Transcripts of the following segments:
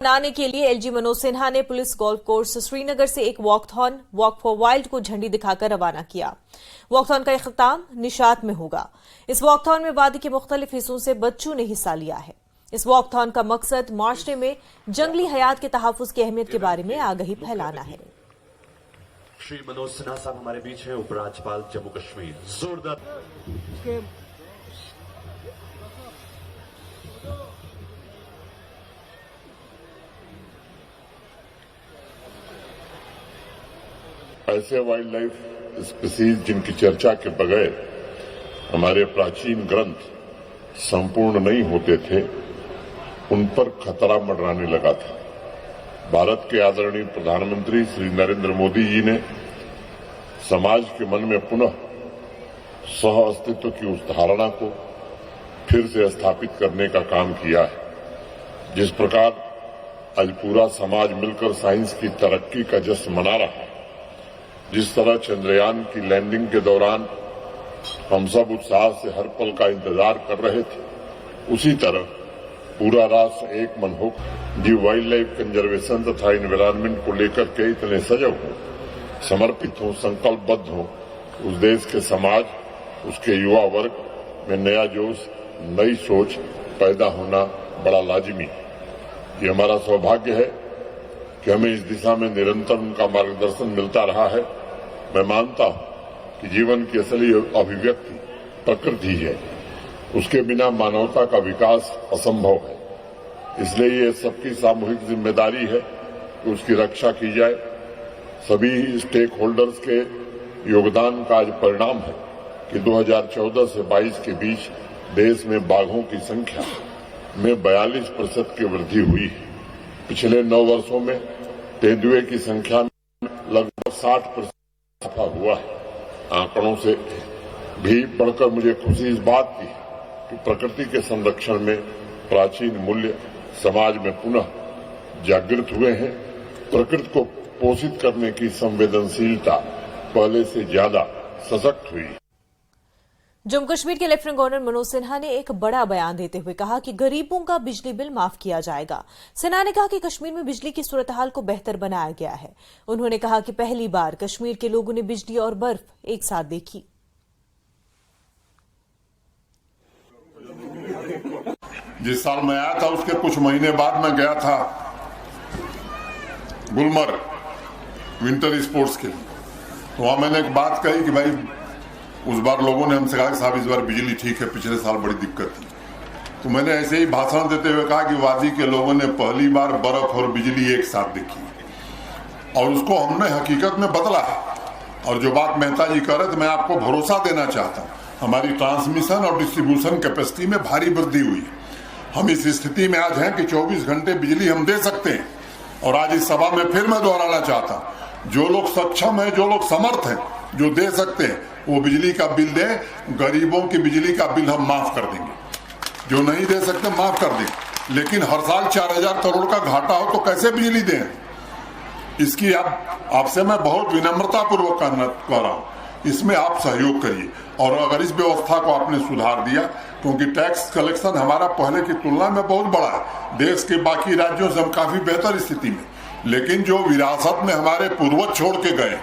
मनाने के लिए एलजी मनोज सिन्हा ने पुलिस गोल्फ कोर्स श्रीनगर से एक वॉकथॉन वॉक फॉर वाइल्ड को झंडी दिखाकर रवाना किया। वॉकथॉन का इख्तिताम निशात में होगा। इस वॉकथॉन में वादी के मुख्तलिफ हिस्सों से बच्चों ने हिस्सा लिया है। इस वॉकथॉन का मकसद माशरे में जंगली हयात के तहफ्फुज की अहमियत के बारे में आगाही फैलाना है। श्री मनोज सिन्हा साहब हमारे बीच हैं, उपराज्यपाल जम्मू कश्मीर। जोरदार ऐसे वाइल्ड लाइफ स्पीसीज जिनकी चर्चा के बगैर हमारे प्राचीन ग्रंथ संपूर्ण नहीं होते थे, उन पर खतरा मंडराने लगा था। भारत के आदरणीय प्रधानमंत्री श्री नरेंद्र मोदी जी ने समाज के मन में पुनः सह अस्तित्व की उस धारणा को फिर से स्थापित करने का काम किया है। जिस प्रकार आज पूरा समाज मिलकर साइंस की तरक्की का जश्न मना रहा है, जिस तरह चंद्रयान की लैंडिंग के दौरान हम सब उत्साह से हर पल का इंतजार कर रहे थे, उसी तरह पूरा राष्ट्र एक मन होकर जी वाइल्ड लाइफ कंजर्वेशन तथा एनवायरनमेंट को लेकर के इतने सजग हो, समर्पित हो, संकल्पबद्ध हो, उस देश के समाज, उसके युवा वर्ग में नया जोश, नई सोच पैदा होना बड़ा लाजिमी है। ये हमारा सौभाग्य है कि हमें इस दिशा में निरंतर उनका मार्गदर्शन मिलता रहा है। मैं मानता हूं कि जीवन की असली अभिव्यक्ति प्रकृति है, उसके बिना मानवता का विकास असंभव है। इसलिए ये सबकी सामूहिक जिम्मेदारी है कि उसकी रक्षा की जाए। सभी स्टेक होल्डर्स के योगदान का आज परिणाम है कि 2014 से 22 के बीच देश में बाघों की संख्या में 42% की वृद्धि हुई है। पिछले 9 वर्षों में तेंदुए की संख्या में लगभग 60% इजाफा हुआ है। आंकड़ों से भी बढ़कर मुझे खुशी इस बात की कि प्रकृति के संरक्षण में प्राचीन मूल्य समाज में पुनः जागृत हुए हैं। प्रकृति को पोषित करने की संवेदनशीलता पहले से ज्यादा सशक्त हुई। जम्मू कश्मीर के लेफ्टिनेंट गवर्नर मनोज सिन्हा ने एक बड़ा बयान देते हुए कहा कि गरीबों का बिजली बिल माफ किया जाएगा। सिन्हा ने कहा कि कश्मीर में बिजली की सूरत हाल को बेहतर बनाया गया है। उन्होंने कहा कि पहली बार कश्मीर के लोगों ने बिजली और बर्फ एक साथ देखी। जिस साल मैं आया था उसके कुछ महीने बाद मैं गया था गुलमर्ग विंटर स्पोर्ट्स के लिए। तो वहां मैंने एक बात कही कि भाई, उस बार लोगों ने हमसे कहा कि साहब इस बार बिजली ठीक है, पिछले साल बड़ी दिक्कत थी। तो मैंने ऐसे ही भाषण देते हुए कहा कि वादी के लोगों ने पहली बार बर्फ और बिजली एक साथ देखी और उसको हमने हकीकत में बदला है। और जो बात मेहता जी कह रहे थे, मैं आपको भरोसा देना चाहता हूँ, हमारी ट्रांसमिशन और डिस्ट्रीब्यूशन कैपेसिटी में भारी वृद्धि हुई है। हम इस स्थिति में आज हैं कि 24 घंटे बिजली हम दे सकते हैं। और आज इस सभा में फिर मैं दोहराना चाहता हूँ, जो लोग सक्षम है, जो लोग समर्थ हैं, जो दे सकते हैं, वो बिजली का बिल दें। गरीबों की बिजली का बिल हम माफ कर देंगे, जो नहीं दे सकते माफ कर देंगे। लेकिन हर साल 4000 करोड़ का घाटा हो तो कैसे बिजली दें? इसकी आपसे मैं बहुत विनम्रता पूर्वक कर रहा हूँ, इसमें आप सहयोग करिए। और अगर इस व्यवस्था को आपने सुधार दिया, क्योंकि टैक्स कलेक्शन हमारा पहले की तुलना में बहुत बड़ा है, देश के बाकी राज्यों से हम काफी बेहतर स्थिति में, लेकिन जो विरासत में हमारे पूर्वज छोड़ के गए,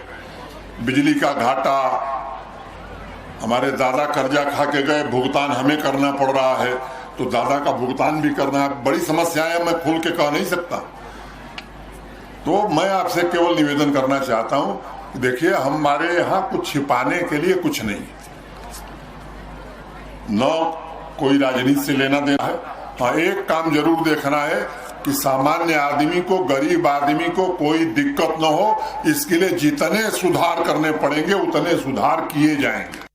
बिजली का घाटा, हमारे दादा कर्जा खा के गए, भुगतान हमें करना पड़ रहा है, तो दादा का भुगतान भी करना है। बड़ी समस्याएं है, मैं खुल के कह नहीं सकता। तो मैं आपसे केवल निवेदन करना चाहता हूं कि देखिए, हमारे यहाँ कुछ छिपाने के लिए कुछ नहीं, न कोई राजनीति से लेना देना है। हाँ, एक काम जरूर देखना है कि सामान्य आदमी को, गरीब आदमी को कोई दिक्कत न हो। इसके लिए जितने सुधार करने पड़ेंगे उतने सुधार किए जाएंगे।